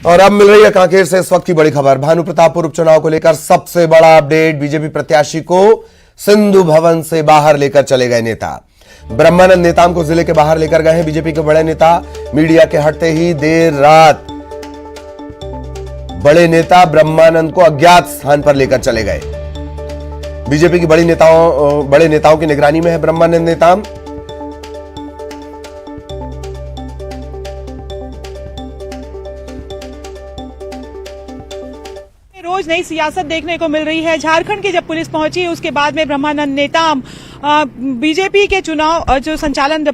और अब मिल रही है कांकेर से इस वक्त की बड़ी खबर। भानु प्रतापपुर उपचुनाव को लेकर सबसे बड़ा अपडेट। बीजेपी प्रत्याशी को सिंधु भवन से बाहर लेकर चले गए नेता। ब्रह्मानंद नेताम को जिले के बाहर लेकर गए हैं बीजेपी के बड़े नेता। मीडिया के हटते ही देर रात बड़े नेता ब्रह्मानंद को अज्ञात स्थान पर लेकर चले गए। बीजेपी की बड़े नेताओं की निगरानी में है ब्रह्मानंद नेताम। रोज नई सियासत देखने को मिल रही है। झारखंड की जब पुलिस पहुंची उसके बाद में ब्रह्मानंद नेताम बीजेपी के चुनाव जो संचालन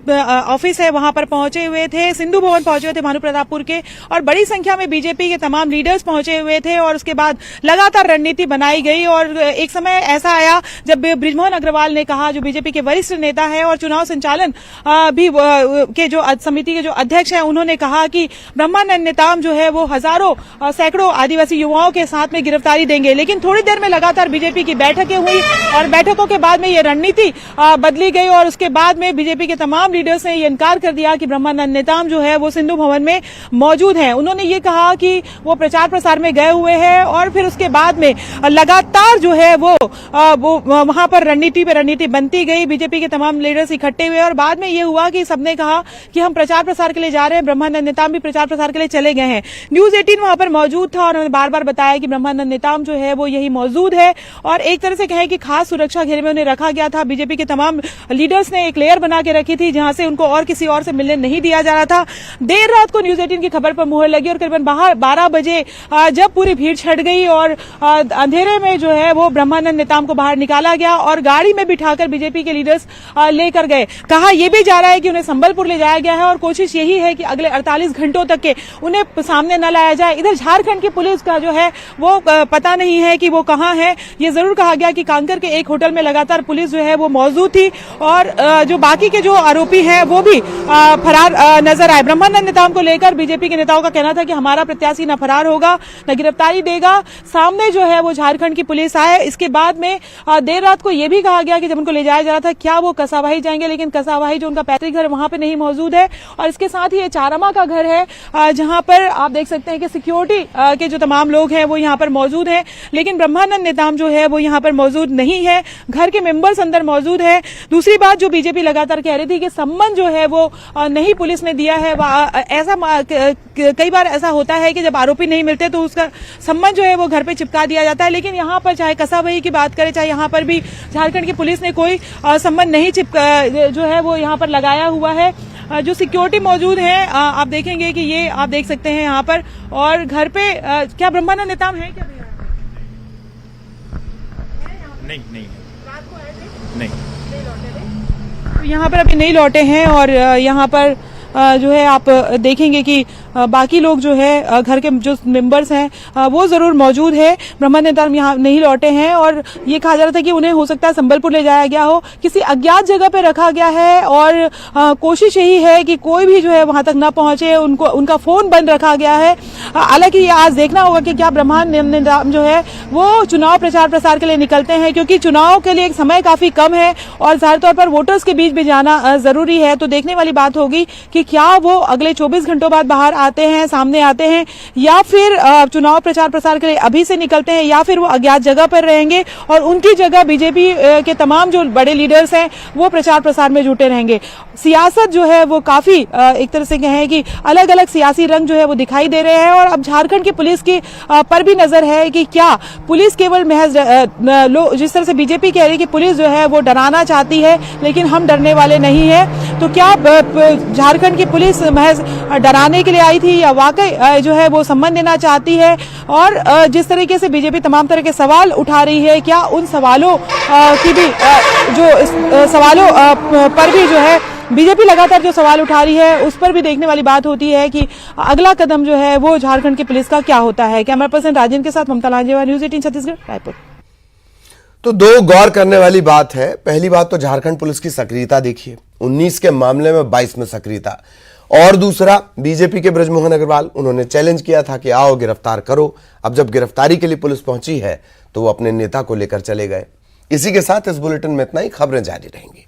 ऑफिस है वहां पर पहुंचे हुए थे। सिंधु भवन पहुंचे हुए थे भानु प्रतापपुर के, और बड़ी संख्या में बीजेपी के तमाम लीडर्स पहुंचे हुए थे। और उसके बाद लगातार रणनीति बनाई गई और एक समय ऐसा आया जब बृजमोहन अग्रवाल ने कहा, जो बीजेपी के वरिष्ठ नेता है और चुनाव संचालन भी के जो समिति के जो अध्यक्ष है, उन्होंने कहा कि ब्रह्मानंद नेताम जो है वो हजारों सैकड़ों आदिवासी युवाओं के साथ में गिरफ्तारी देंगे। लेकिन थोड़ी देर में लगातार बीजेपी की बैठकें हुई और बैठकों के बाद में ये रणनीति बदली गई और उसके बाद में बीजेपी के तमाम लीडर्स ने ये इनकार कर दिया कि ब्रह्मानंद नेताम जो है वो सिंधु भवन में मौजूद हैं। उन्होंने ये कहा कि वो प्रचार प्रसार में गए हुए हैं और फिर उसके बाद में लगातार जो है वो वहां पर रणनीति बनती गई। बीजेपी के तमाम लीडर्स इकट्ठे हुए और बाद में ये हुआ कि सबने कहा कि हम प्रचार प्रसार के लिए जा रहे हैं। ब्रह्मानंद नेताम भी प्रचार प्रसार के लिए चले गए हैं। न्यूज 18 वहां पर मौजूद था और उन्होंने बार बार बताया कि ब्रह्मानंद नेताम जो है वो यही मौजूद है और एक तरह से कहें कि खास सुरक्षा घेरे में उन्हें रखा गया था। बीजेपी के तमाम लीडर्स ने एक लेयर बना के रखी थी जहां से उनको और किसी और से मिलने नहीं दिया जा रहा था। देर रात को न्यूज 18 की खबर पर मुहर लगी और करीबन 12 बजे जब पूरी भीड़ छट गई और अंधेरे में जो है वो ब्रह्मानंद नेताम को बाहर निकाला गया और गाड़ी में बिठाकर बीजेपी के लीडर्स लेकर गए। कहा यह भी जा रहा है कि उन्हें संबलपुर ले जाया गया है और कोशिश यही है कि अगले 48 घंटों तक के उन्हें सामने न लाया जाए। इधर झारखंड की पुलिस का जो है वो पता नहीं है कि वो कहां है। ये जरूर कहा गया कि कांकेर के एक होटल में लगातार पुलिस जो है वो मौजूद थी और जो बाकी के जो आरोपी हैं वो भी फरार नजर आए। ब्रह्मानंद नेताम को लेकर बीजेपी के नेताओं का कहना था कि हमारा प्रत्याशी न फरार होगा न गिरफ्तारी देगा। सामने जो है वो झारखंड की पुलिस आए। इसके बाद में देर रात को यह भी कहा गया कि जब उनको ले जाया जा रहा था क्या वो कसावाही जाएंगे, लेकिन कसावाही जो उनका पैतृक घर वहां पे नहीं मौजूद है। और इसके साथ ही ये चारामा का घर है जहां पर आप देख सकते हैं कि सिक्योरिटी के जो तमाम लोग हैं वो यहाँ पर मौजूद हैं, लेकिन ब्रह्मानंद नेताम जो है वो यहाँ पर मौजूद नहीं है। घर के मेंबर्स अंदर मौजूद है। दूसरी बात जो बीजेपी लगातार कह रही थी कि सम्मन जो है वो नहीं पुलिस ने दिया है। ऐसा कई बार ऐसा होता है कि जब आरोपी नहीं मिलते तो उसका सम्मन जो है वो घर पे चिपका दिया जाता है, लेकिन यहाँ पर चाहे कसावही की बात करें चाहे यहाँ पर भी झारखंड की पुलिस ने कोई सम्मन नहीं जो है वो यहाँ पर लगाया हुआ है। जो सिक्योरिटी मौजूद है आप देखेंगे कि ये आप देख सकते हैं यहाँ पर। और घर पे क्या ब्रह्मानंद नेताम है क्या? नहीं रात को आए थे? नहीं लौटे थे। तो यहाँ पर अभी नहीं लौटे हैं और यहाँ पर जो है आप देखेंगे कि बाकी लोग जो है घर के जो मेंबर्स हैं वो जरूर मौजूद है। ब्रह्मानंद नेताम यहाँ नहीं लौटे हैं और ये कहा जा रहा था कि उन्हें हो सकता है संबलपुर ले जाया गया हो, किसी अज्ञात जगह पे रखा गया है और कोशिश यही है कि कोई भी जो है वहां तक न पहुंचे। उनका फोन बंद रखा गया है। हालांकि ये आज देखना होगा कि क्या ब्रह्मानंद नेताम जो है वो चुनाव प्रचार प्रसार के लिए निकलते हैं, क्योंकि चुनाव के लिए एक समय काफी कम है और जाहिर तौर पर वोटर्स के बीच भी जाना जरूरी है। तो देखने वाली बात होगी कि क्या वो अगले 24 घंटों बाद बाहर आते हैं, सामने आते हैं, या फिर चुनाव प्रचार प्रसार के लिए अभी से निकलते हैं, या फिर वो अज्ञात जगह पर रहेंगे और उनकी जगह बीजेपी के तमाम जो बड़े लीडर्स हैं वो प्रचार प्रसार में जुटे रहेंगे। सियासत जो है वो काफी एक तरह से कहें कि अलग अलग सियासी रंग जो है वो दिखाई दे रहे हैं और अब झारखंड की पुलिस की पर भी नजर है कि क्या पुलिस केवल महज जिस तरह से बीजेपी कह रही है कि पुलिस जो है वो डराना चाहती है लेकिन हम डरने वाले नहीं है, तो क्या झारखंड की पुलिस महज डराने के लिए आई थी या वाकई जो है वो सम्मान देना चाहती है? और जिस तरीके से बीजेपी तमाम तरह के सवाल उठा रही है, क्या उन सवालों की भी जो सवालों पर भी जो है बीजेपी लगातार जो सवाल उठा रही है उस पर भी देखने वाली बात होती है कि अगला कदम जो है वो झारखंड की पुलिस का क्या होता है। कैमरा पर्सन राजेंद्र के साथ ममता लांजेवा, न्यूज 18 छत्तीसगढ़, रायपुर। तो दो गौर करने वाली बात है। पहली बात तो झारखंड पुलिस की सक्रियता देखिए, 19 के मामले में 22 में सक्रियता। और दूसरा, बीजेपी के बृजमोहन अग्रवाल, उन्होंने चैलेंज किया था कि आओ गिरफ्तार करो। अब जब गिरफ्तारी के लिए पुलिस पहुंची है तो वो अपने नेता को लेकर चले गए। इसी के साथ इस बुलेटिन में इतना ही। खबरें जारी रहेंगी।